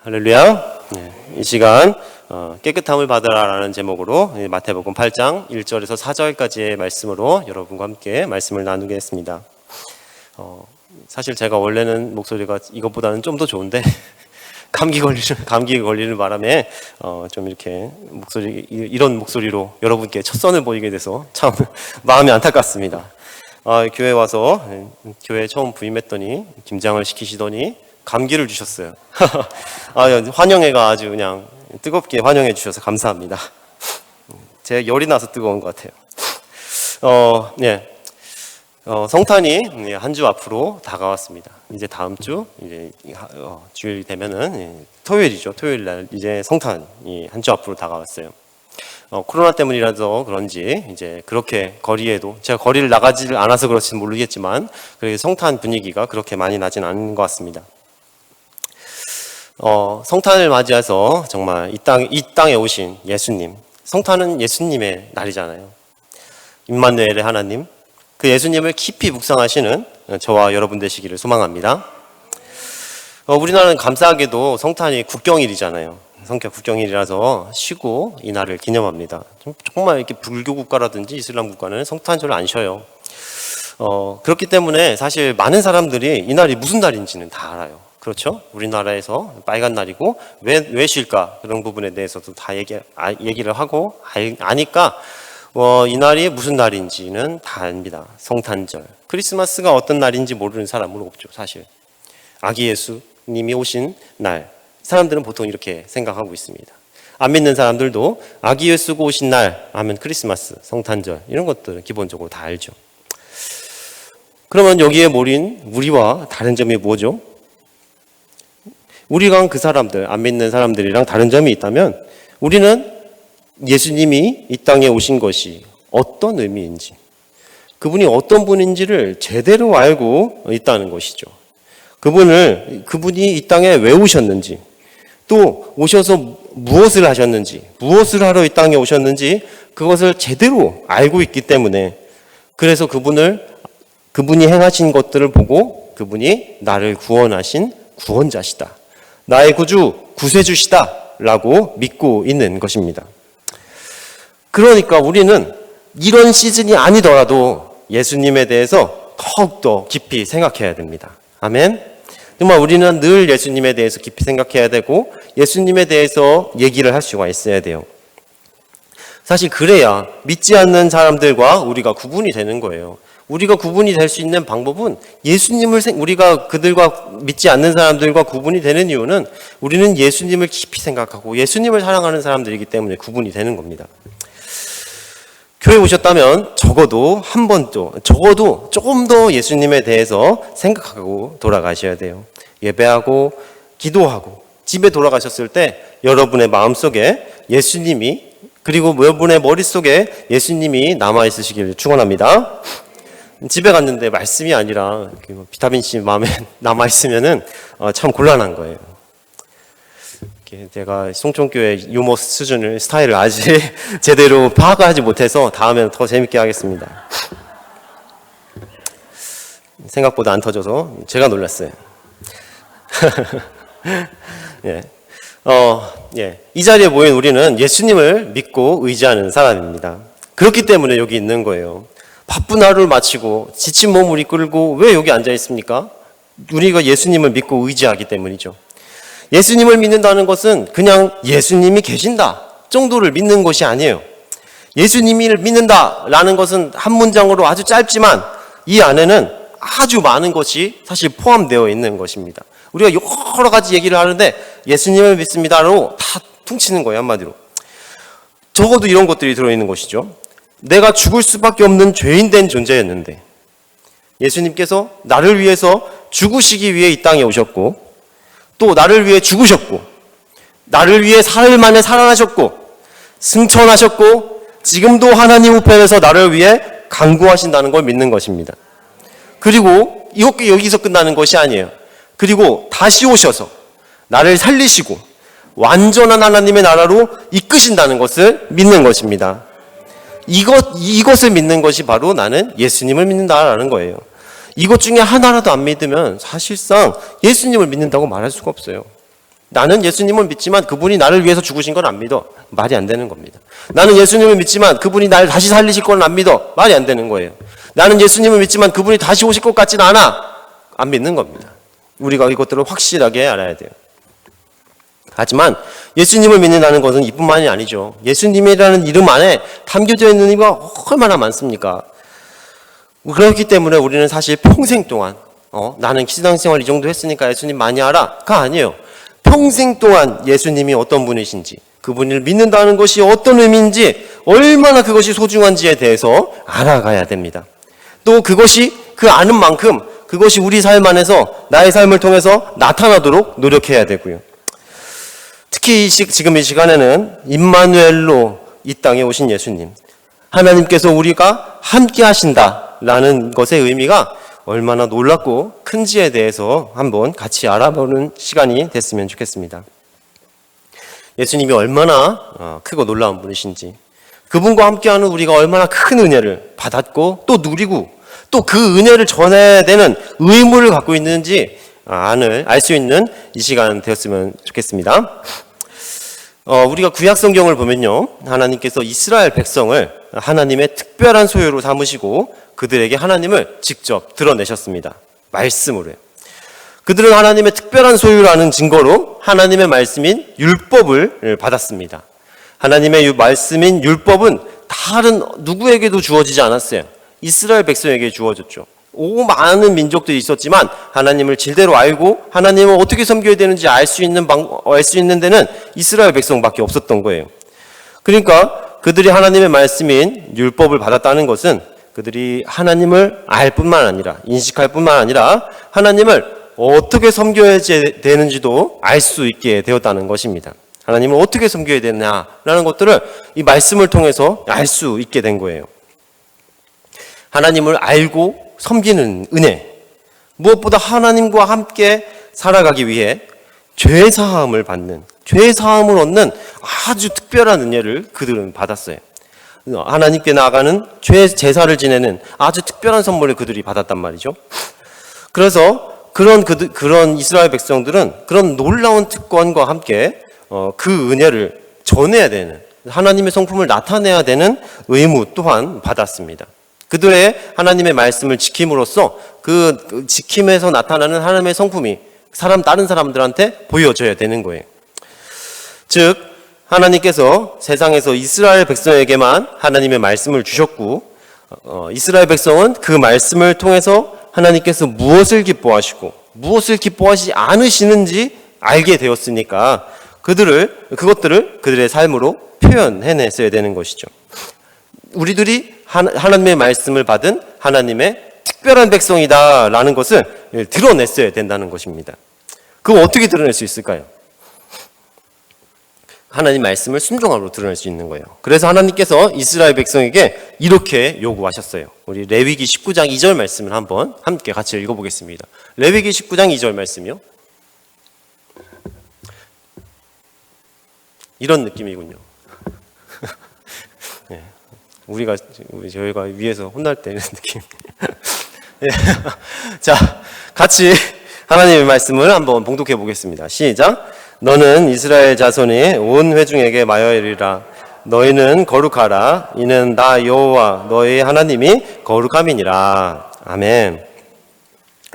할렐루야. 이 시간 깨끗함을 받으라라는 제목으로 마태복음 8장 1절에서 4절까지의 말씀으로 여러분과 함께 말씀을 나누겠습니다. 사실 제가 원래는 목소리가 이것보다는 좀 더 좋은데 감기 걸리는 바람에 좀 이렇게 이런 목소리로 여러분께 첫 선을 보이게 돼서 참 마음이 안타깝습니다. 교회 와서 교회 처음 부임했더니 김장을 시키시더니 감기를 주셨어요. 환영회가 아주 그냥 뜨겁게 환영해 주셔서 감사합니다. 제 열이 나서 뜨거운 것 같아요. 성탄이 한 주 앞으로 다가왔습니다. 이제 다음 주 이제 주일 되면은 토요일이죠. 토요일 날 이제 성탄이 한 주 앞으로 다가왔어요. 코로나 때문이라서 그런지 이제 그렇게 거리에도 제가 거리를 나가지를 않아서 그렇지는 모르겠지만 그 성탄 분위기가 그렇게 많이 나진 않은 것 같습니다. 성탄을 맞이해서 정말 이 땅에 오신 예수님, 성탄은 예수님의 날이잖아요. 임마누엘의 하나님, 그 예수님을 깊이 묵상하시는 저와 여러분 되시기를 소망합니다. 우리나라는 감사하게도 성탄이 국경일이잖아요. 국경일이라서 쉬고 이 날을 기념합니다. 정말 이렇게 불교 국가라든지 이슬람 국가는 성탄절을 안 쉬어요. 그렇기 때문에 사실 많은 사람들이 이 날이 무슨 날인지는 다 알아요. 그렇죠? 우리나라에서 빨간 날이고 왜 쉴까? 그런 부분에 대해서도 다 얘기를 하고 아니까 이 날이 무슨 날인지는 다 압니다. 성탄절. 크리스마스가 어떤 날인지 모르는 사람은 없죠, 사실. 아기 예수님이 오신 날. 사람들은 보통 이렇게 생각하고 있습니다. 안 믿는 사람들도 아기 예수가 오신 날 하면 크리스마스, 성탄절 이런 것들은 기본적으로 다 알죠. 그러면 여기에 몰인 우리와 다른 점이 뭐죠? 우리랑 그 사람들, 안 믿는 사람들이랑 다른 점이 있다면 우리는 예수님이 이 땅에 오신 것이 어떤 의미인지, 그분이 어떤 분인지를 제대로 알고 있다는 것이죠. 그분이 이 땅에 왜 오셨는지, 또 오셔서 무엇을 하셨는지, 무엇을 하러 이 땅에 오셨는지 그것을 제대로 알고 있기 때문에, 그래서 그분이 행하신 것들을 보고 그분이 나를 구원하신 구원자시다, 나의 구세주시다 라고 믿고 있는 것입니다. 그러니까 우리는 이런 시즌이 아니더라도 예수님에 대해서 더욱더 깊이 생각해야 됩니다. 아멘. 정말 우리는 늘 예수님에 대해서 깊이 생각해야 되고 예수님에 대해서 얘기를 할 수가 있어야 돼요. 사실 그래야 믿지 않는 사람들과 우리가 구분이 되는 거예요. 우리가 구분이 될 수 있는 방법은 우리가 그들과 믿지 않는 사람들과 구분이 되는 이유는 우리는 예수님을 깊이 생각하고 예수님을 사랑하는 사람들이기 때문에 구분이 되는 겁니다. 교회 오셨다면 적어도 조금 더 예수님에 대해서 생각하고 돌아가셔야 돼요. 예배하고 기도하고 집에 돌아가셨을 때 여러분의 마음속에 예수님이, 그리고 여러분의 머릿속에 예수님이 남아있으시길 축원합니다. 집에 갔는데 말씀이 아니라 비타민C 마음에 남아있으면은 참 곤란한 거예요. 제가 송촌교회 유머 스타일을 아직 제대로 파악하지 못해서 다음에는 더 재밌게 하겠습니다. 생각보다 안 터져서 제가 놀랐어요. 이 자리에 모인 우리는 예수님을 믿고 의지하는 사람입니다. 그렇기 때문에 여기 있는 거예요. 바쁜 하루를 마치고 지친 몸을 이끌고 왜 여기 앉아 있습니까? 우리가 예수님을 믿고 의지하기 때문이죠. 예수님을 믿는다는 것은 그냥 예수님이 계신다 정도를 믿는 것이 아니에요. 예수님을 믿는다라는 것은 한 문장으로 아주 짧지만 이 안에는 아주 많은 것이 사실 포함되어 있는 것입니다. 우리가 여러 가지 얘기를 하는데 예수님을 믿습니다로 다 퉁치는 거예요, 한마디로. 적어도 이런 것들이 들어있는 것이죠. 내가 죽을 수밖에 없는 죄인된 존재였는데 예수님께서 나를 위해서 죽으시기 위해 이 땅에 오셨고, 또 나를 위해 죽으셨고, 나를 위해 사흘 만에 살아나셨고, 승천하셨고, 지금도 하나님 우편에서 나를 위해 간구하신다는 걸 믿는 것입니다. 그리고 이것이 여기서 끝나는 것이 아니에요. 그리고 다시 오셔서 나를 살리시고 완전한 하나님의 나라로 이끄신다는 것을 믿는 것입니다. 이것을 믿는 것이 바로 나는 예수님을 믿는다라는 거예요. 이것 중에 하나라도 안 믿으면 사실상 예수님을 믿는다고 말할 수가 없어요. 나는 예수님을 믿지만 그분이 나를 위해서 죽으신 건 안 믿어. 말이 안 되는 겁니다. 나는 예수님을 믿지만 그분이 나를 다시 살리실 건 안 믿어. 말이 안 되는 거예요. 나는 예수님을 믿지만 그분이 다시 오실 것 같진 않아. 안 믿는 겁니다. 우리가 이것들을 확실하게 알아야 돼요. 하지만 예수님을 믿는다는 것은 이뿐만이 아니죠. 예수님이라는 이름 안에 담겨져 있는 의미가 얼마나 많습니까? 그렇기 때문에 우리는 사실 평생 동안 나는 신앙생활 이 정도 했으니까 예수님 많이 알아가 아니에요. 평생 동안 예수님이 어떤 분이신지, 그분을 믿는다는 것이 어떤 의미인지, 얼마나 그것이 소중한지에 대해서 알아가야 됩니다. 또 그것이 그 아는 만큼 그것이 우리 삶 안에서 나의 삶을 통해서 나타나도록 노력해야 되고요. 특히 지금 이 시간에는 임마누엘로 이 땅에 오신 예수님, 하나님께서 우리가 함께 하신다라는 것의 의미가 얼마나 놀랍고 큰지에 대해서 한번 같이 알아보는 시간이 됐으면 좋겠습니다. 예수님이 얼마나 크고 놀라운 분이신지, 그분과 함께하는 우리가 얼마나 큰 은혜를 받았고 또 누리고 또 그 은혜를 전해야 되는 의무를 갖고 있는지 알 수 있는 이 시간 되었으면 좋겠습니다. 우리가 구약 성경을 보면요, 하나님께서 이스라엘 백성을 하나님의 특별한 소유로 삼으시고 그들에게 하나님을 직접 드러내셨습니다. 말씀으로요. 그들은 하나님의 특별한 소유라는 증거로 하나님의 말씀인 율법을 받았습니다. 하나님의 말씀인 율법은 다른 누구에게도 주어지지 않았어요. 이스라엘 백성에게 주어졌죠. 많은 민족들이 있었지만 하나님을 제대로 알고 하나님을 어떻게 섬겨야 되는지 알 수 있는 데는 이스라엘 백성밖에 없었던 거예요. 그러니까 그들이 하나님의 말씀인 율법을 받았다는 것은 그들이 하나님을 알 뿐만 아니라, 인식할 뿐만 아니라 하나님을 어떻게 섬겨야 되는지도 알 수 있게 되었다는 것입니다. 하나님을 어떻게 섬겨야 되느냐라는 것들을 이 말씀을 통해서 알 수 있게 된 거예요. 하나님을 알고 섬기는 은혜, 무엇보다 하나님과 함께 살아가기 위해 죄사함을 받는, 죄사함을 얻는 아주 특별한 은혜를 그들은 받았어요. 하나님께 나아가는 제사를 지내는 아주 특별한 선물을 그들이 받았단 말이죠. 그래서 그런 이스라엘 백성들은 그런 놀라운 특권과 함께 그 은혜를 전해야 되는, 하나님의 성품을 나타내야 되는 의무 또한 받았습니다. 그들의 하나님의 말씀을 지킴으로써 그 지킴에서 나타나는 하나님의 성품이 다른 사람들한테 보여져야 되는 거예요. 즉 하나님께서 세상에서 이스라엘 백성에게만 하나님의 말씀을 주셨고 이스라엘 백성은 그 말씀을 통해서 하나님께서 무엇을 기뻐하시고 무엇을 기뻐하시지 않으시는지 알게 되었으니까 그것들을 그들의 삶으로 표현해냈어야 되는 것이죠. 우리들이 하나님의 말씀을 받은 하나님의 특별한 백성이다라는 것을 드러냈어야 된다는 것입니다. 그럼 어떻게 드러낼 수 있을까요? 하나님 말씀을 순종함으로 드러낼 수 있는 거예요. 그래서 하나님께서 이스라엘 백성에게 이렇게 요구하셨어요. 우리 레위기 19장 2절 말씀을 한번 함께 같이 읽어보겠습니다. 레위기 19장 2절 말씀이요. 이런 느낌이군요. 네. 저희가 위에서 혼날 때 이런 느낌. 네. 자, 같이 하나님의 말씀을 한번 봉독해 보겠습니다. 시작. 너는 이스라엘 자손이 온 회중에게 말하리라. 너희는 거룩하라. 이는 나 여호와 너희 하나님이 거룩함이니라. 아멘.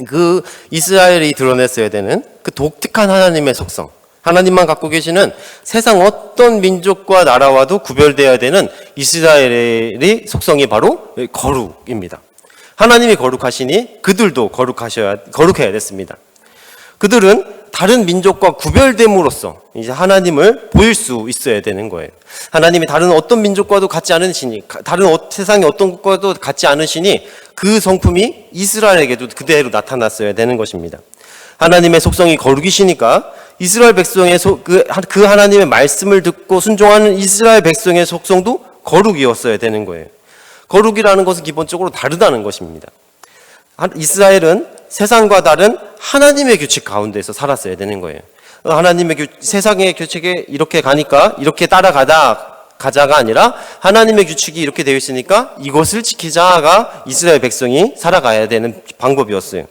그 이스라엘이 드러냈어야 되는 그 독특한 하나님의 속성, 하나님만 갖고 계시는 세상 어떤 민족과 나라와도 구별되어야 되는 이스라엘의 속성이 바로 거룩입니다. 하나님이 거룩하시니 그들도 거룩해야 됐습니다. 그들은 다른 민족과 구별됨으로써 이제 하나님을 보일 수 있어야 되는 거예요. 하나님이 다른 어떤 민족과도 같지 않으시니, 세상의 어떤 것과도 같지 않으시니 그 성품이 이스라엘에게도 그대로 나타났어야 되는 것입니다. 하나님의 속성이 거룩이시니까 이스라엘 백성의 그 하나님의 말씀을 듣고 순종하는 이스라엘 백성의 속성도 거룩이었어야 되는 거예요. 거룩이라는 것은 기본적으로 다르다는 것입니다. 이스라엘은 세상과 다른 하나님의 규칙 가운데서 살았어야 되는 거예요. 하나님의 세상의 규칙에 이렇게 가니까 이렇게 가자가 아니라 하나님의 규칙이 이렇게 되어 있으니까 이것을 지키자가 이스라엘 백성이 살아가야 되는 방법이었어요.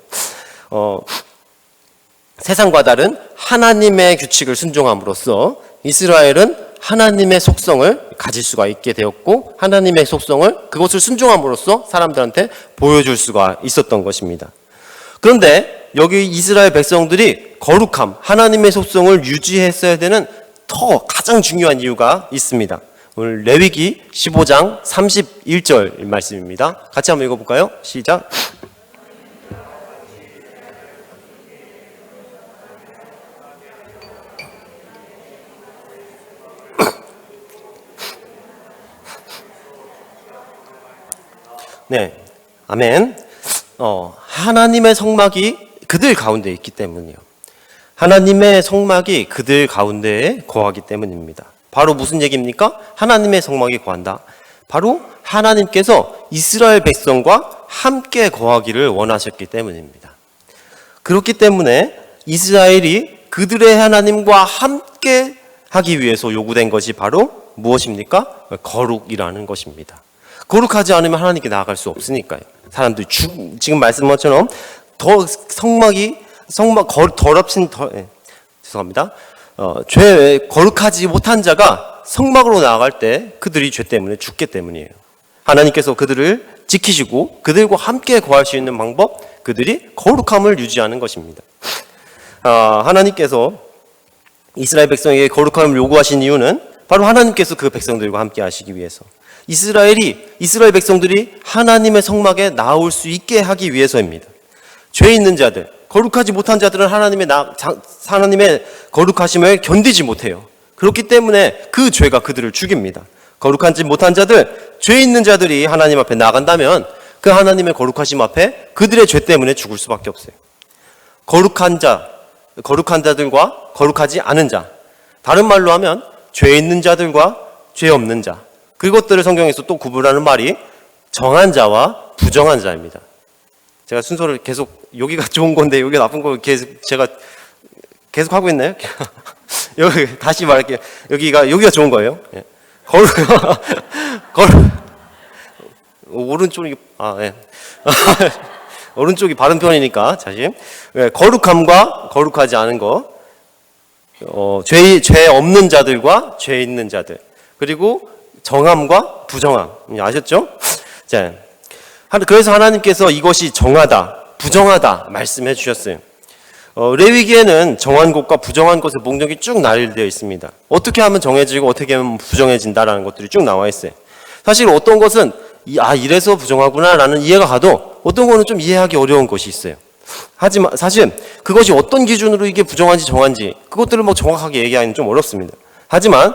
세상과 다른 하나님의 규칙을 순종함으로써 이스라엘은 하나님의 속성을 가질 수가 있게 되었고, 하나님의 속성을 그것을 순종함으로써 사람들한테 보여줄 수가 있었던 것입니다. 그런데 여기 이스라엘 백성들이 거룩함, 하나님의 속성을 유지했어야 되는 더 가장 중요한 이유가 있습니다. 오늘 레위기 15장 31절 말씀입니다. 같이 한번 읽어볼까요? 시작. 네, 아멘. 하나님의 성막이 그들 가운데 있기 때문이요. 하나님의 성막이 그들 가운데에 거하기 때문입니다. 바로 무슨 얘기입니까? 하나님의 성막이 거한다. 바로 하나님께서 이스라엘 백성과 함께 거하기를 원하셨기 때문입니다. 그렇기 때문에 이스라엘이 그들의 하나님과 함께 하기 위해서 요구된 것이 바로 무엇입니까? 거룩이라는 것입니다. 거룩하지 않으면 하나님께 나아갈 수 없으니까요. 사람들이 지금 말씀한 것처럼 죄송합니다. 죄 거룩하지 못한 자가 성막으로 나아갈 때 그들이 죄 때문에 죽기 때문이에요. 하나님께서 그들을 지키시고 그들과 함께 거할 수 있는 방법, 그들이 거룩함을 유지하는 것입니다. 하나님께서 이스라엘 백성에게 거룩함을 요구하신 이유는 바로 하나님께서 그 백성들과 함께 하시기 위해서, 이스라엘 백성들이 하나님의 성막에 나올 수 있게 하기 위해서입니다. 죄 있는 자들, 거룩하지 못한 자들은 하나님의 거룩하심을 견디지 못해요. 그렇기 때문에 그 죄가 그들을 죽입니다. 거룩하지 못한 자들, 죄 있는 자들이 하나님 앞에 나간다면 그 하나님의 거룩하심 앞에 그들의 죄 때문에 죽을 수밖에 없어요. 거룩한 자들과 거룩하지 않은 자, 다른 말로 하면 죄 있는 자들과 죄 없는 자, 그것들을 성경에서 또 구분하는 말이 정한 자와 부정한 자입니다. 제가 순서를 계속, 여기가 좋은 건데 여기가 나쁜 거 제가 계속 하고 있나요? 여기 다시 말할게요. 여기가 좋은 거예요. 예. 오른쪽이 오른쪽이 바른 편이니까 다시. 예, 거룩함과 거룩하지 않은 거, 죄 없는 자들과 죄 있는 자들, 그리고 정함과 부정함. 아셨죠? 자, 그래서 하나님께서 이것이 정하다, 부정하다 말씀해 주셨어요. 레위기에는 정한 것과 부정한 것의 목록이 쭉 나열되어 있습니다. 어떻게 하면 정해지고 어떻게 하면 부정해진다라는 것들이 쭉 나와 있어요. 사실 어떤 것은 이래서 부정하구나 라는 이해가 가도 어떤 거는 좀 이해하기 어려운 것이 있어요. 하지만 사실 그것이 어떤 기준으로 이게 부정한지 정한지 그것들을 정확하게 얘기하기는 좀 어렵습니다. 하지만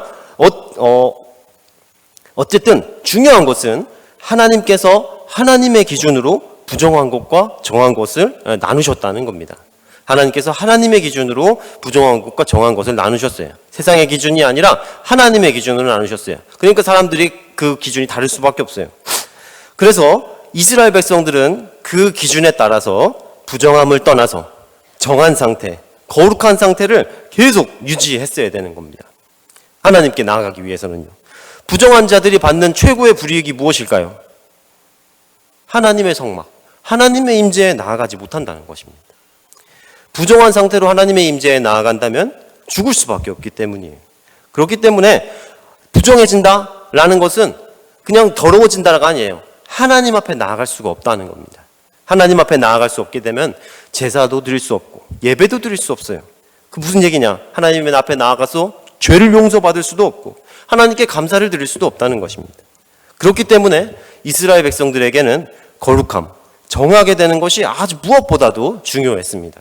어쨌든 중요한 것은 하나님께서 하나님의 기준으로 부정한 것과 정한 것을 나누셨다는 겁니다. 하나님께서 하나님의 기준으로 부정한 것과 정한 것을 나누셨어요. 세상의 기준이 아니라 하나님의 기준으로 나누셨어요. 그러니까 사람들이 그 기준이 다를 수밖에 없어요. 그래서 이스라엘 백성들은 그 기준에 따라서 부정함을 떠나서 정한 상태, 거룩한 상태를 계속 유지했어야 되는 겁니다. 하나님께 나아가기 위해서는요. 부정한 자들이 받는 최고의 불이익이 무엇일까요? 하나님의 성막, 하나님의 임재에 나아가지 못한다는 것입니다. 부정한 상태로 하나님의 임재에 나아간다면 죽을 수밖에 없기 때문이에요. 그렇기 때문에 부정해진다라는 것은 그냥 더러워진다가 아니에요. 하나님 앞에 나아갈 수가 없다는 겁니다. 하나님 앞에 나아갈 수 없게 되면 제사도 드릴 수 없고 예배도 드릴 수 없어요. 그 무슨 얘기냐? 하나님의 앞에 나아가서 죄를 용서받을 수도 없고 하나님께 감사를 드릴 수도 없다는 것입니다. 그렇기 때문에 이스라엘 백성들에게는 거룩함, 정하게 되는 것이 아주 무엇보다도 중요했습니다.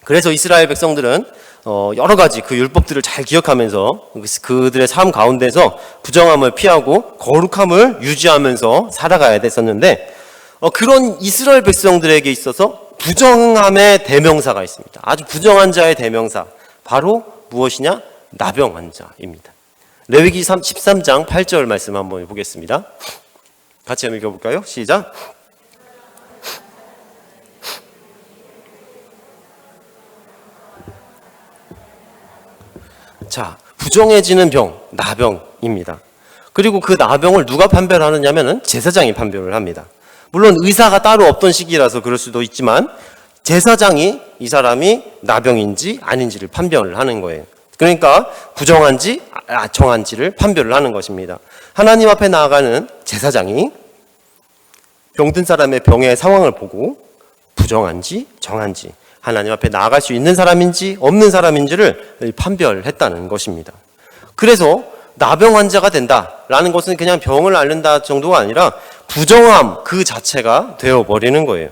그래서 이스라엘 백성들은 여러 가지 그 율법들을 잘 기억하면서 그들의 삶 가운데서 부정함을 피하고 거룩함을 유지하면서 살아가야 됐었는데, 그런 이스라엘 백성들에게 있어서 부정함의 대명사가 있습니다. 아주 부정한 자의 대명사, 바로 무엇이냐? 나병한 자입니다. 레위기 13장 8절 말씀 한번 보겠습니다. 같이 한번 읽어볼까요? 시작. 자, 부정해지는 병, 나병입니다. 그리고 그 나병을 누가 판별하느냐면은 제사장이 판별을 합니다. 물론 의사가 따로 없던 시기라서 그럴 수도 있지만 제사장이 이 사람이 나병인지 아닌지를 판별을 하는 거예요. 그러니까 부정한지 정한지를 판별을 하는 것입니다. 하나님 앞에 나아가는 제사장이 병든 사람의 병의 상황을 보고 부정한지 정한지, 하나님 앞에 나아갈 수 있는 사람인지 없는 사람인지를 판별했다는 것입니다. 그래서 나병 환자가 된다라는 것은 그냥 병을 앓는다 정도가 아니라 부정함 그 자체가 되어버리는 거예요.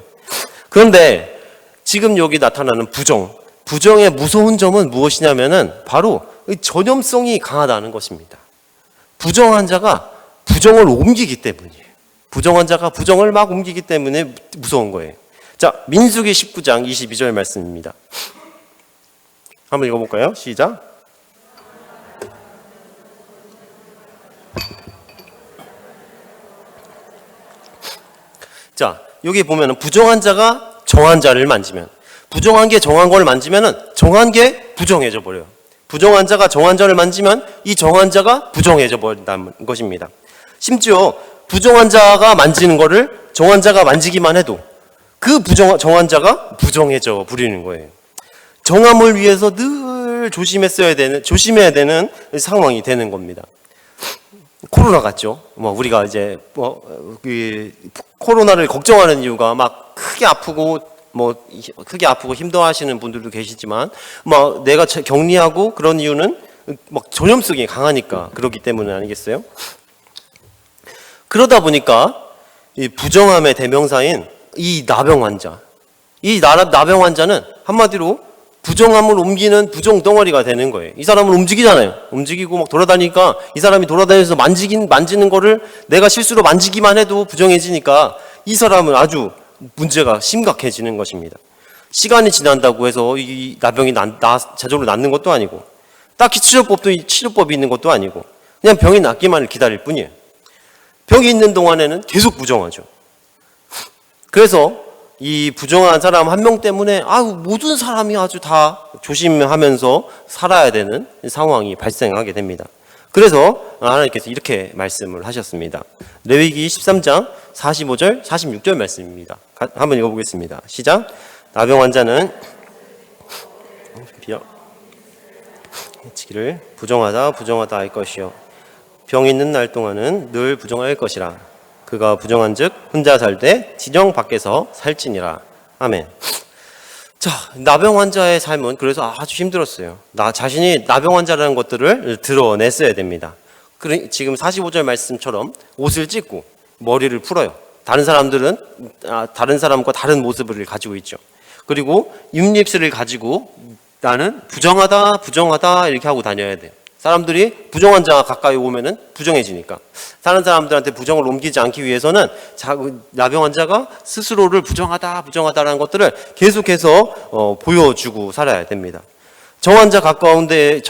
그런데 지금 여기 나타나는 부정의 무서운 점은 무엇이냐면은 바로 전염성이 강하다는 것입니다. 부정 환자가 부정을 옮기기 때문이에요. 부정 환자가 부정을 막 옮기기 때문에 무서운 거예요. 자, 민수기 19장 22절 말씀입니다. 한번 읽어볼까요? 시작. 자, 여기 보면은 부정한 자가 정한 자를 만지면, 부정한 게 정한 걸 만지면은 정한 게 부정해져 버려요. 부정한 자가 정한 자를 만지면 이 정한 자가 부정해져 버린다는 것입니다. 심지어 부정한 자가 만지는 거를 정한 자가 만지기만 해도 그 정한 자가 부정해져 버리는 거예요. 정함을 위해서 늘 조심해야 되는 상황이 되는 겁니다. 코로나 같죠. 우리가 이제 코로나를 걱정하는 이유가 막 크게 아프고 힘들어하시는 분들도 계시지만 내가 격리하고 그런 이유는 전염성이 강하니까 그렇기 때문은 아니겠어요? 그러다 보니까 이 부정함의 대명사인 이 나병 환자는 한마디로 부정함을 옮기는 부정 덩어리가 되는 거예요. 이 사람은 움직이잖아요. 움직이고 돌아다니니까 이 사람이 돌아다니면서 만지는 거를 내가 실수로 만지기만 해도 부정해지니까 이 사람은 아주 문제가 심각해지는 것입니다. 시간이 지난다고 해서 이 나병이 자동으로 낫는 것도 아니고 딱히 치료법이 있는 것도 아니고 그냥 병이 낫기만을 기다릴 뿐이에요. 병이 있는 동안에는 계속 부정하죠. 그래서 이 부정한 사람 한 명 때문에 모든 사람이 아주 다 조심하면서 살아야 되는 상황이 발생하게 됩니다. 그래서 하나님께서 이렇게 말씀을 하셨습니다. 레위기 13장 45절 46절 말씀입니다. 한번 읽어보겠습니다. 시작. 나병 환자는 치기를 부정하다 할 것이요 병 있는 날 동안은 늘 부정할 것이라. 그가 부정한즉 혼자 살되 진영 밖에서 살지니라. 아멘. 자, 나병 환자의 삶은 그래서 아주 힘들었어요. 나 자신이 나병 환자라는 것들을 드러냈어야 됩니다. 지금 45절 말씀처럼 옷을 찢고 머리를 풀어요. 다른 사람과 다른 모습을 가지고 있죠. 그리고 입립술을 가지고 나는 부정하다 이렇게 하고 다녀야 돼요. 사람들이 부정한 자가 가까이 오면은 부정해지니까. 다른 사람들한테 부정을 옮기지 않기 위해서는 나병 환자가 스스로를 부정하다라는 것들을 계속해서 보여주고 살아야 됩니다. 정환자 가까이는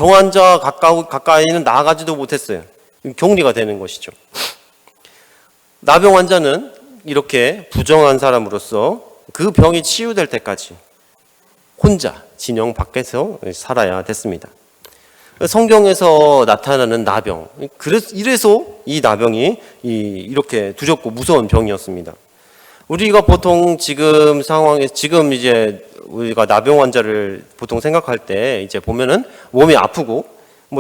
나아가지도 못했어요. 격리가 되는 것이죠. 나병 환자는 이렇게 부정한 사람으로서 그 병이 치유될 때까지 혼자 진영 밖에서 살아야 됐습니다. 성경에서 나타나는 나병, 이래서 이 나병이 이렇게 두렵고 무서운 병이었습니다. 우리가 보통 지금 이제 우리가 나병 환자를 보통 생각할 때 이제 보면은 몸이 아프고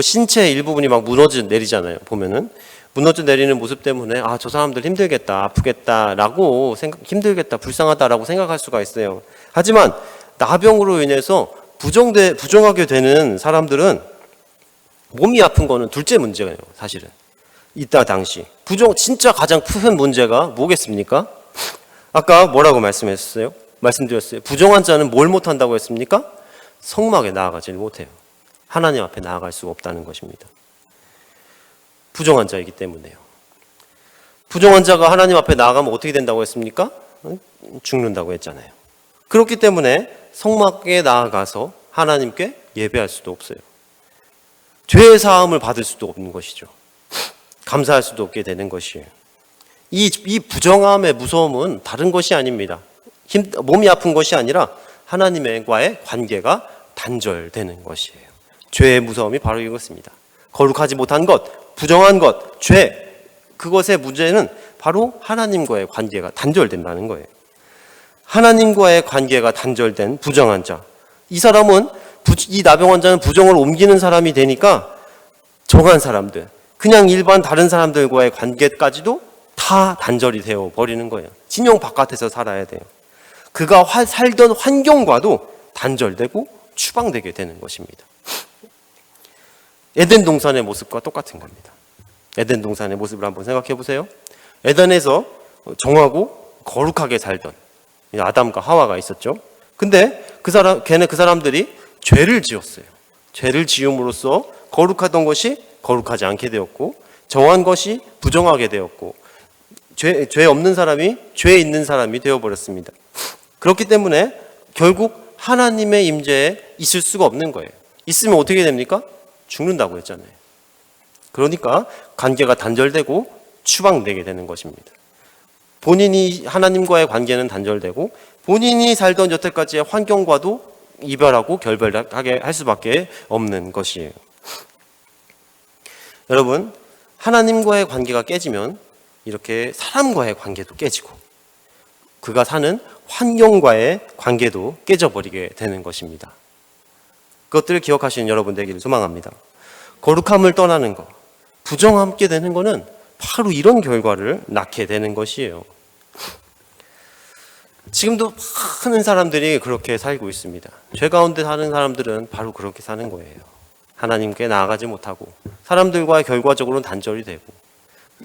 신체 일부분이 막 무너져 내리잖아요. 보면은 무너져 내리는 모습 때문에 저 사람들 힘들겠다, 아프겠다라고 힘들겠다, 불쌍하다라고 생각할 수가 있어요. 하지만 나병으로 인해서 부정하게 되는 사람들은 몸이 아픈 거는 둘째 문제예요, 사실은. 이때 당시. 진짜 가장 큰 문제가 뭐겠습니까? 아까 뭐라고 말씀드렸어요? 부정한 자는 뭘 못한다고 했습니까? 성막에 나아가지 못해요. 하나님 앞에 나아갈 수가 없다는 것입니다. 부정한 자이기 때문에요. 부정한 자가 하나님 앞에 나아가면 어떻게 된다고 했습니까? 죽는다고 했잖아요. 그렇기 때문에 성막에 나아가서 하나님께 예배할 수도 없어요. 죄의 사함을 받을 수도 없는 것이죠. 감사할 수도 없게 되는 것이에요. 이 부정함의 무서움은 다른 것이 아닙니다. 몸이 아픈 것이 아니라 하나님과의 관계가 단절되는 것이에요. 죄의 무서움이 바로 이것입니다. 거룩하지 못한 것, 부정한 것, 죄, 그것의 문제는 바로 하나님과의 관계가 단절된다는 거예요. 하나님과의 관계가 단절된 부정한 자. 이 사람은 이 나병 환자는 부정을 옮기는 사람이 되니까 정한 사람들, 그냥 일반 다른 사람들과의 관계까지도 다 단절이 되어 버리는 거예요. 진영 바깥에서 살아야 돼요. 그가 살던 환경과도 단절되고 추방되게 되는 것입니다. 에덴 동산의 모습과 똑같은 겁니다. 에덴 동산의 모습을 한번 생각해 보세요. 에덴에서 정하고 거룩하게 살던 아담과 하와가 있었죠. 근데 그 사람들이 죄를 지었어요. 죄를 지음으로써 거룩하던 것이 거룩하지 않게 되었고, 정한 것이 부정하게 되었고, 죄 없는 사람이 죄 있는 사람이 되어버렸습니다. 그렇기 때문에 결국 하나님의 임재에 있을 수가 없는 거예요. 있으면 어떻게 됩니까? 죽는다고 했잖아요. 그러니까 관계가 단절되고 추방되게 되는 것입니다. 본인이 하나님과의 관계는 단절되고 본인이 살던 여태까지의 환경과도 이별하고 결별하게 할 수밖에 없는 것이에요. 여러분, 하나님과의 관계가 깨지면 이렇게 사람과의 관계도 깨지고 그가 사는 환경과의 관계도 깨져버리게 되는 것입니다. 그것들을 기억하시는 여러분 되기를 소망합니다. 거룩함을 떠나는 것, 부정함게 되는 것은 바로 이런 결과를 낳게 되는 것이에요. 지금도 많은 사람들이 그렇게 살고 있습니다. 죄 가운데 사는 사람들은 바로 그렇게 사는 거예요. 하나님께 나아가지 못하고 사람들과 결과적으로는 단절이 되고,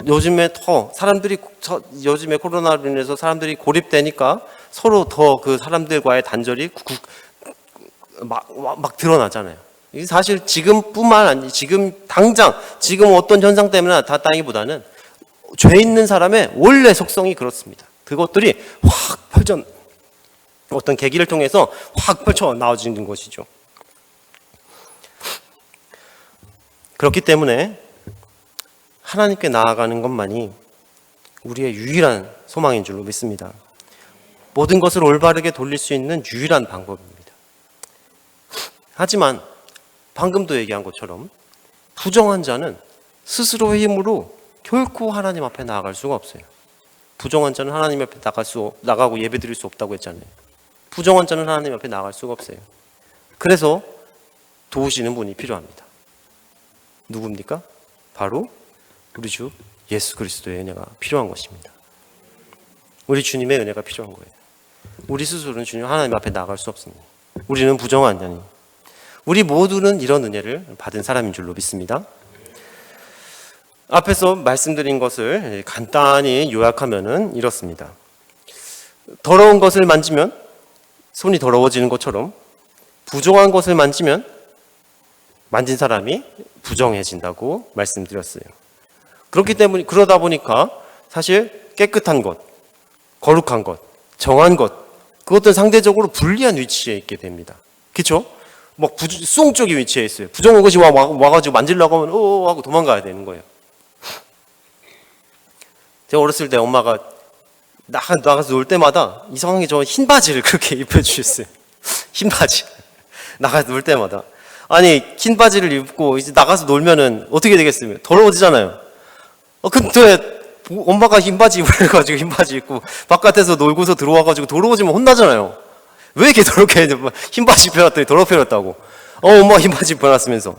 요즘에 요즘에 코로나로 인해서 사람들이 고립되니까 서로 더 그 사람들과의 단절이 막 드러나잖아요. 사실 지금뿐만 아니 지금 어떤 현상 때문에 나타났다기보다는 죄 있는 사람의 원래 속성이 그렇습니다. 그것들이 확 어떤 계기를 통해서 확 펼쳐 나와지는 것이죠. 그렇기 때문에 하나님께 나아가는 것만이 우리의 유일한 소망인 줄로 믿습니다. 모든 것을 올바르게 돌릴 수 있는 유일한 방법입니다. 하지만 방금도 얘기한 것처럼 부정한 자는 스스로의 힘으로 결코 하나님 앞에 나아갈 수가 없어요. 부정한 자는 하나님 앞에 나가고 예배 드릴 수 없다고 했잖아요. 부정한 자는 하나님 앞에 나아갈 수가 없어요. 그래서 도우시는 분이 필요합니다. 누굽니까? 바로 우리 주 예수 그리스도의 은혜가 필요한 것입니다. 우리 주님의 은혜가 필요한 거예요. 우리 스스로는 주님 하나님 앞에 나아갈 수 없습니다. 우리는 부정한 자니, 우리 모두는 이런 은혜를 받은 사람인 줄로 믿습니다. 앞에서 말씀드린 것을 간단히 요약하면은 이렇습니다. 더러운 것을 만지면 손이 더러워지는 것처럼 부정한 것을 만지면 만진 사람이 부정해진다고 말씀드렸어요. 그러다 보니까 사실 깨끗한 것, 거룩한 것, 정한 것, 그것들은 상대적으로 불리한 위치에 있게 됩니다. 그렇죠? 막 수동적인 위치에 있어요. 부정한 것이 와가지고 만지려고 하면 하고 도망가야 되는 거예요. 제가 어렸을 때 엄마가 나가서 놀 때마다 이상하게 저 흰 바지를 그렇게 입혀주셨어요. 흰 바지. 나가서 놀 때마다. 아니, 흰 바지를 입고 이제 나가서 놀면은 어떻게 되겠습니까? 더러워지잖아요. 근데 엄마가 흰 바지 입으래가지고 흰 바지 입고 바깥에서 놀고서 들어와가지고 더러워지면 혼나잖아요. 왜 이렇게 더럽게 흰 바지 입혀놨더니 더럽게 입혀놨다고. 엄마가 흰 바지 입혀놨으면서.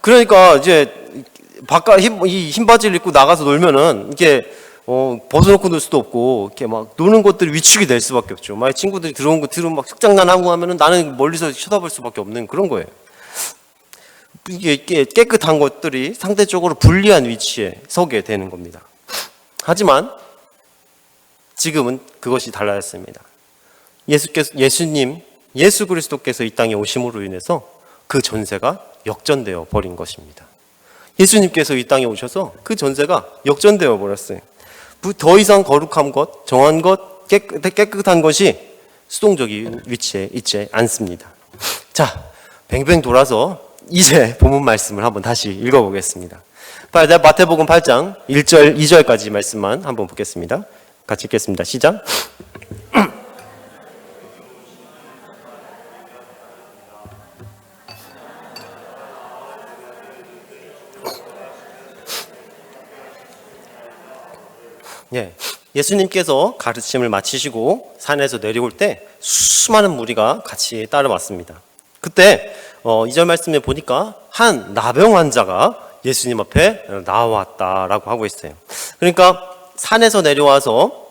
그러니까 이제 이 흰 바지를 입고 나가서 놀면은 이게 벗어놓고 놀 수도 없고 이렇게 막 노는 것들이 위축이 될 수밖에 없죠. 만약 친구들이 들어온 거 들으면 막 흑장난하고 하면은 나는 멀리서 쳐다볼 수밖에 없는 그런 거예요. 이게 깨끗한 것들이 상대적으로 불리한 위치에 서게 되는 겁니다. 하지만 지금은 그것이 달라졌습니다. 예수 그리스도께서 이 땅에 오심으로 인해서 그 전세가 역전되어 버린 것입니다. 예수님께서 이 땅에 오셔서 그 전세가 역전되어 버렸어요. 더 이상 거룩한 것, 정한 것, 깨끗한 것이 수동적인 위치에 있지 않습니다. 자, 뱅뱅 돌아서 이제 본문 말씀을 한번 다시 읽어보겠습니다. 마태복음 8장 1절, 2절까지 말씀만 한번 보겠습니다. 같이 읽겠습니다. 시작. 예, 예수님께서 가르침을 마치시고 산에서 내려올 때 수많은 무리가 같이 따라왔습니다. 그때 2절 말씀에 보니까 한 나병 환자가 예수님 앞에 나왔다라고 하고 있어요. 그러니까 산에서 내려와서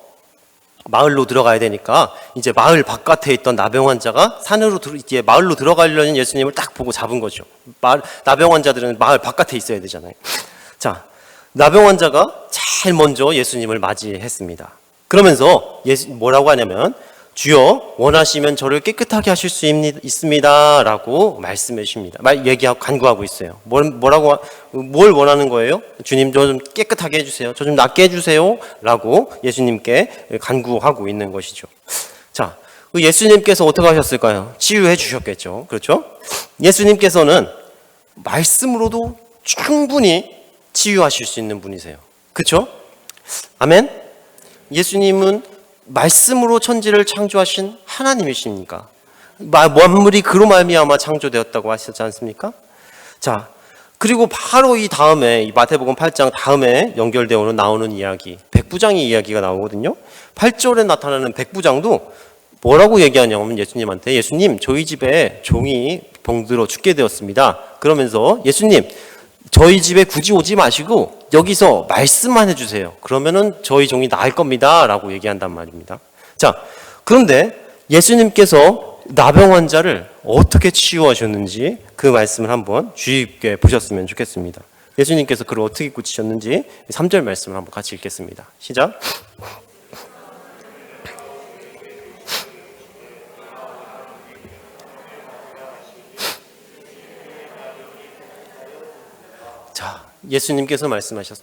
마을로 들어가야 되니까 이제 마을 바깥에 있던 나병 환자가 이제 마을로 들어가려는 예수님을 딱 보고 잡은 거죠. 나병 환자들은 마을 바깥에 있어야 되잖아요. 자, 나병 환자가 제일 먼저 예수님을 맞이했습니다. 그러면서 뭐라고 하냐면 주여 원하시면 저를 깨끗하게 하실 수 있습니다 라고 말씀해 주십니다. 얘기하고 간구하고 있어요. 뭘 원하는 거예요? 주님 저 좀 깨끗하게 해주세요. 저 좀 낫게 해주세요 라고 예수님께 간구하고 있는 것이죠. 자, 예수님께서 어떻게 하셨을까요? 치유해 주셨겠죠. 그렇죠? 예수님께서는 말씀으로도 충분히 치유하실 수 있는 분이세요. 그렇죠? 아멘? 예수님은 말씀으로 천지를 창조하신 하나님이십니까? 만물이 그로 말미암아 창조되었다고 하셨지 않습니까? 자, 그리고 바로 이 다음에 이 마태복음 8장 다음에 연결되어 나오는 이야기, 백부장의 이야기가 나오거든요. 8절에 나타나는 백부장도 뭐라고 얘기하냐면 예수님한테 예수님 저희 집에 종이 병들어 죽게 되었습니다. 그러면서 예수님 저희 집에 굳이 오지 마시고 여기서 말씀만 해주세요. 그러면은 저희 종이 나을 겁니다 라고 얘기한단 말입니다. 자, 그런데 예수님께서 나병 환자를 어떻게 치유하셨는지 그 말씀을 한번 주의 깊게 보셨으면 좋겠습니다. 예수님께서 그를 어떻게 고치셨는지 3절 말씀을 한번 같이 읽겠습니다. 시작.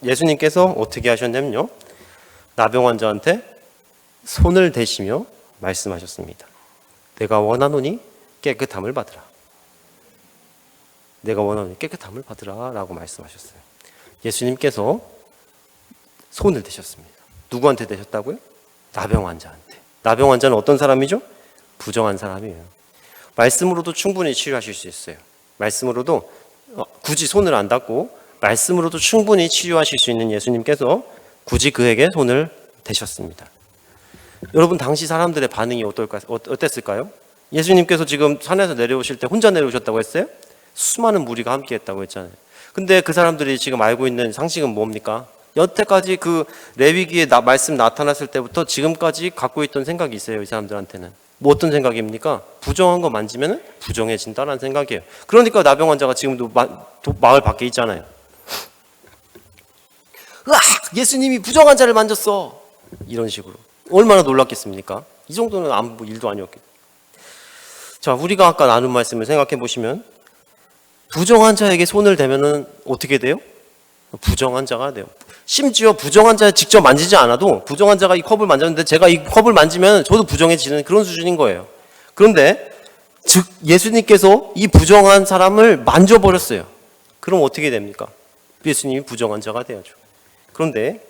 예수님께서 어떻게 하셨냐면요. 나병 환자한테 손을 대시며 말씀하셨습니다. 내가 원하노니 깨끗함을 받으라. 내가 원하노니 깨끗함을 받으라 라고 말씀하셨어요. 예수님께서 손을 대셨습니다. 누구한테 대셨다고요? 나병 환자한테. 나병 환자는 어떤 사람이죠? 부정한 사람이에요. 말씀으로도 충분히 치유하실 수 있어요. 말씀으로도 굳이 손을 안 닿고 말씀으로도 충분히 치유하실 수 있는 예수님께서 굳이 그에게 손을 대셨습니다. 여러분 당시 사람들의 반응이 어땠을까요? 예수님께서 지금 산에서 내려오실 때 혼자 내려오셨다고 했어요? 수많은 무리가 함께 했다고 했잖아요. 근데 그 사람들이 지금 알고 있는 상식은 뭡니까? 여태까지 그 레위기에 말씀 나타났을 때부터 지금까지 갖고 있던 생각이 있어요. 이 사람들한테는. 뭐 어떤 생각입니까? 부정한 거 만지면 부정해진다는 생각이에요. 그러니까 나병 환자가 지금도 마을 밖에 있잖아요. 으악! 예수님이 부정한 자를 만졌어. 이런 식으로. 얼마나 놀랐겠습니까? 이 정도는 아무 일도 아니었겠죠. 자, 우리가 아까 나눈 말씀을 생각해 보시면 부정한 자에게 손을 대면은 어떻게 돼요? 부정한 자가 돼요. 심지어 부정한 자 직접 만지지 않아도 부정한 자가 이 컵을 만졌는데 제가 이 컵을 만지면 저도 부정해지는 그런 수준인 거예요. 그런데 즉 예수님께서 이 부정한 사람을 만져버렸어요. 그럼 어떻게 됩니까? 예수님이 부정한 자가 돼야죠. 그런데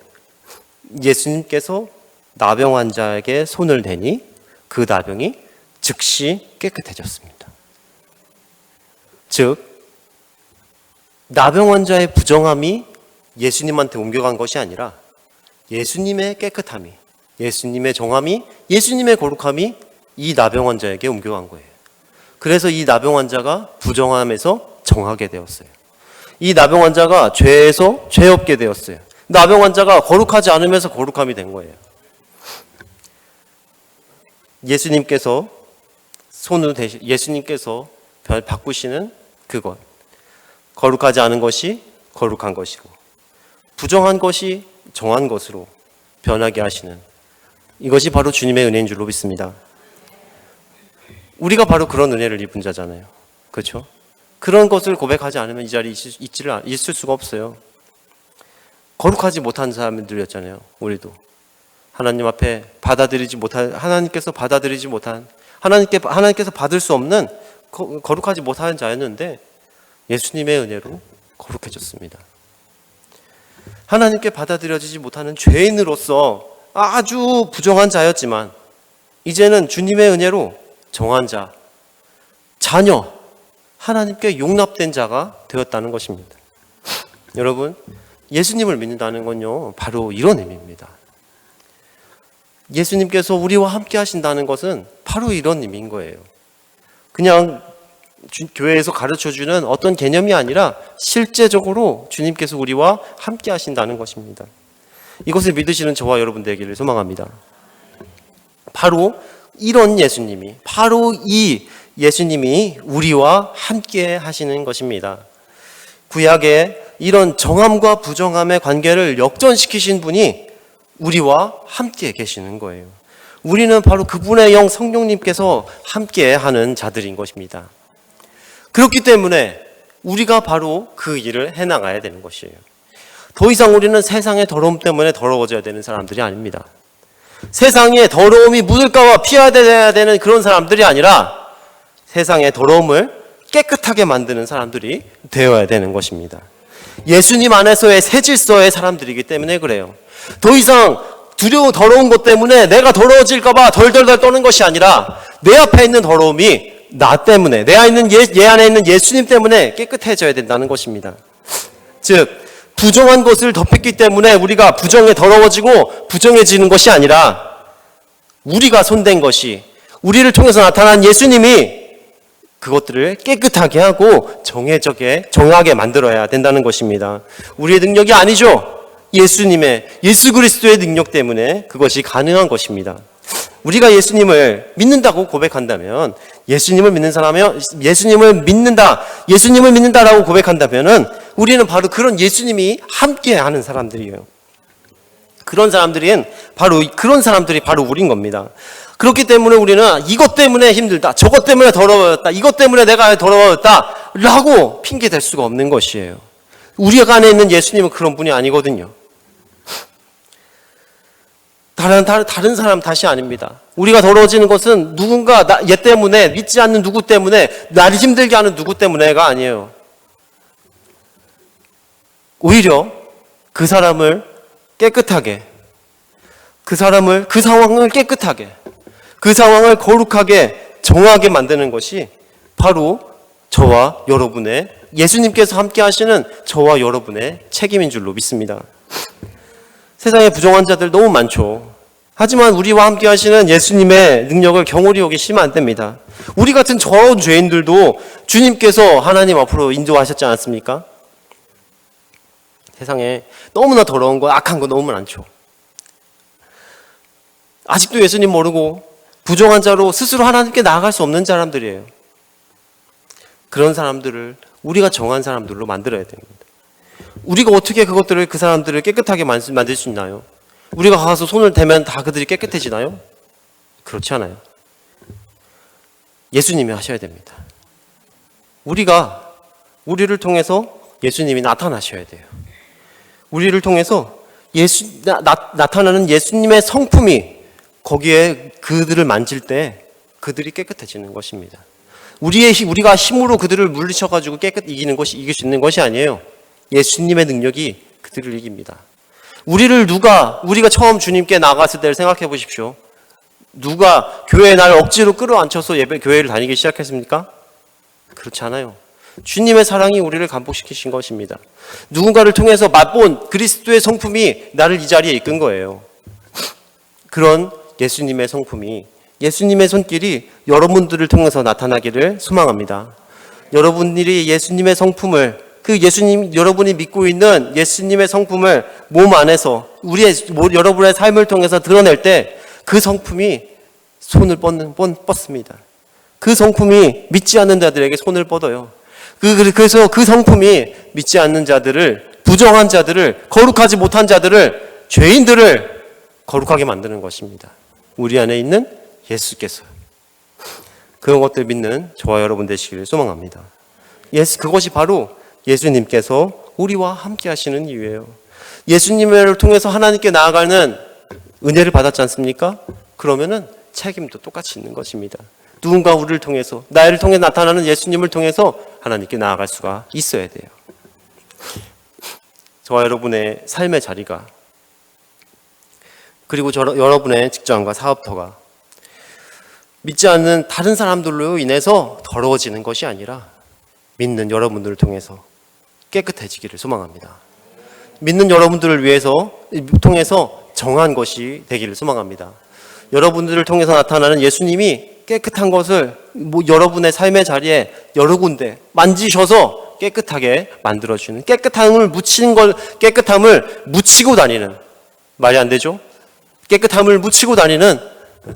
예수님께서 나병 환자에게 손을 대니 그 나병이 즉시 깨끗해졌습니다. 즉 나병 환자의 부정함이 예수님한테 옮겨간 것이 아니라 예수님의 깨끗함이, 예수님의 정함이, 예수님의 거룩함이 이 나병 환자에게 옮겨간 거예요. 그래서 이 나병 환자가 부정함에서 정하게 되었어요. 이 나병 환자가 죄에서 죄 없게 되었어요. 나병 환자가 거룩하지 않으면서 거룩함이 된 거예요. 예수님께서 예수님께서 바꾸시는 그것. 거룩하지 않은 것이 거룩한 것이고 부정한 것이 정한 것으로 변하게 하시는 이것이 바로 주님의 은혜인 줄로 믿습니다. 우리가 바로 그런 은혜를 입은 자잖아요. 그렇죠? 그런 것을 고백하지 않으면 이 자리에 있을 수가 없어요. 거룩하지 못한 사람들이었잖아요. 우리도 하나님 앞에 하나님께서 받아들이지 못한 하나님께서 받을 수 없는 거룩하지 못한 자였는데 예수님의 은혜로 거룩해졌습니다. 하나님께 받아들여지지 못하는 죄인으로서 아주 부정한 자였지만 이제는 주님의 은혜로 정한 자, 자녀, 하나님께 용납된 자가 되었다는 것입니다. 여러분, 예수님을 믿는다는 건요, 바로 이런 의미입니다. 예수님께서 우리와 함께 하신다는 것은 바로 이런 의미인 거예요. 그냥 교회에서 가르쳐주는 어떤 개념이 아니라 실제적으로 주님께서 우리와 함께 하신다는 것입니다. 이것을 믿으시는 저와 여러분 되기를 소망합니다. 바로 이런 예수님이, 바로 이 예수님이 우리와 함께 하시는 것입니다. 구약의 이런 정함과 부정함의 관계를 역전시키신 분이 우리와 함께 계시는 거예요. 우리는 바로 그분의 영 성령님께서 함께 하는 자들인 것입니다. 그렇기 때문에 우리가 바로 그 일을 해나가야 되는 것이에요. 더 이상 우리는 세상의 더러움 때문에 더러워져야 되는 사람들이 아닙니다. 세상에 더러움이 묻을까봐 피해야 되는 그런 사람들이 아니라 세상의 더러움을 깨끗하게 만드는 사람들이 되어야 되는 것입니다. 예수님 안에서의 새 질서의 사람들이기 때문에 그래요. 더 이상 더러운 것 때문에 내가 더러워질까봐 덜덜덜 떠는 것이 아니라 내 앞에 있는 더러움이 나 때문에, 내 안에 있는 예수님 때문에 깨끗해져야 된다는 것입니다. 즉, 부정한 것을 덮였기 때문에 우리가 부정에 더러워지고 부정해지는 것이 아니라 우리가 손댄 것이, 우리를 통해서 나타난 예수님이 그것들을 깨끗하게 하고 정하게 만들어야 된다는 것입니다. 우리의 능력이 아니죠. 예수 그리스도의 능력 때문에 그것이 가능한 것입니다. 우리가 예수님을 믿는다고 고백한다면, 예수님을 믿는다라고 고백한다면은 우리는 바로 그런 예수님이 함께 하는 사람들이에요. 그런 사람들이 바로 우린 겁니다. 그렇기 때문에 우리는 이것 때문에 힘들다, 저것 때문에 더러워졌다, 이것 때문에 내가 더러워졌다 라고 핑계 댈 수가 없는 것이에요. 우리 안에 있는 예수님은 그런 분이 아니거든요. 다른 사람 탓이 아닙니다. 우리가 더러워지는 것은 누군가 얘 때문에, 믿지 않는 누구 때문에, 나를 힘들게 하는 누구 때문에가 아니에요. 오히려 그 사람을 깨끗하게, 그 상황을 깨끗하게, 그 상황을 거룩하게, 정하게 만드는 것이 바로 저와 여러분의, 예수님께서 함께 하시는 저와 여러분의 책임인 줄로 믿습니다. 세상에 부정한 자들 너무 많죠. 하지만 우리와 함께 하시는 예수님의 능력을 경홀히 여기시면 안 됩니다. 우리 같은 저런 죄인들도 주님께서 하나님 앞으로 인도하셨지 않았습니까? 세상에 너무나 더러운 거, 악한 거 너무 많죠. 아직도 예수님 모르고 부정한 자로 스스로 하나님께 나아갈 수 없는 사람들이에요. 그런 사람들을 우리가 정한 사람들로 만들어야 됩니다. 우리가 어떻게 그 사람들을 깨끗하게 만들 수 있나요? 우리가 가서 손을 대면 다 그들이 깨끗해지나요? 그렇지 않아요. 예수님이 하셔야 됩니다. 우리를 통해서 예수님이 나타나셔야 돼요. 우리를 통해서 나타나는 예수님의 성품이 거기에 그들을 만질 때 그들이 깨끗해지는 것입니다. 우리가 힘으로 그들을 물리쳐가지고 이길 수 있는 것이 아니에요. 예수님의 능력이 그들을 이깁니다. 우리가 처음 주님께 나갔을 때를 생각해 보십시오. 누가 교회에 나를 억지로 끌어안혀서 교회를 다니기 시작했습니까? 그렇지 않아요. 주님의 사랑이 우리를 감복시키신 것입니다. 누군가를 통해서 맛본 그리스도의 성품이 나를 이 자리에 이끈 거예요. 그런 예수님의 성품이, 예수님의 손길이 여러분들을 통해서 나타나기를 소망합니다. 여러분들이 예수님의 성품을, 여러분이 믿고 있는 예수님의 성품을 몸 안에서 여러분의 삶을 통해서 드러낼 때 그 성품이 손을 뻗습니다. 그 성품이 믿지 않는 자들에게 손을 뻗어요. 그래서 그 성품이 믿지 않는 자들을, 부정한 자들을, 거룩하지 못한 자들을, 죄인들을 거룩하게 만드는 것입니다. 우리 안에 있는 예수께서. 그런 것들 믿는 저와 여러분 되시기를 소망합니다. 그것이 바로 예수님께서 우리와 함께 하시는 이유예요. 예수님을 통해서 하나님께 나아가는 은혜를 받았지 않습니까? 그러면은 책임도 똑같이 있는 것입니다. 누군가 우리를 통해서, 나를 통해 나타나는 예수님을 통해서 하나님께 나아갈 수가 있어야 돼요. 저와 여러분의 삶의 자리가, 그리고 여러분의 직장과 사업터가 믿지 않는 다른 사람들로 인해서 더러워지는 것이 아니라 믿는 여러분들을 통해서 깨끗해지기를 소망합니다. 믿는 여러분들을 통해서 정한 것이 되기를 소망합니다. 여러분들을 통해서 나타나는 예수님이 깨끗한 것을 여러분의 삶의 자리에 여러 군데 만지셔서 깨끗하게 만들어주는, 깨끗함을 묻히고 다니는, 말이 안 되죠? 깨끗함을 묻히고 다니는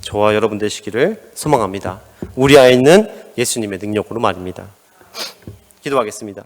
저와 여러분 되시기를 소망합니다. 우리 안에 있는 예수님의 능력으로 말입니다. 기도하겠습니다.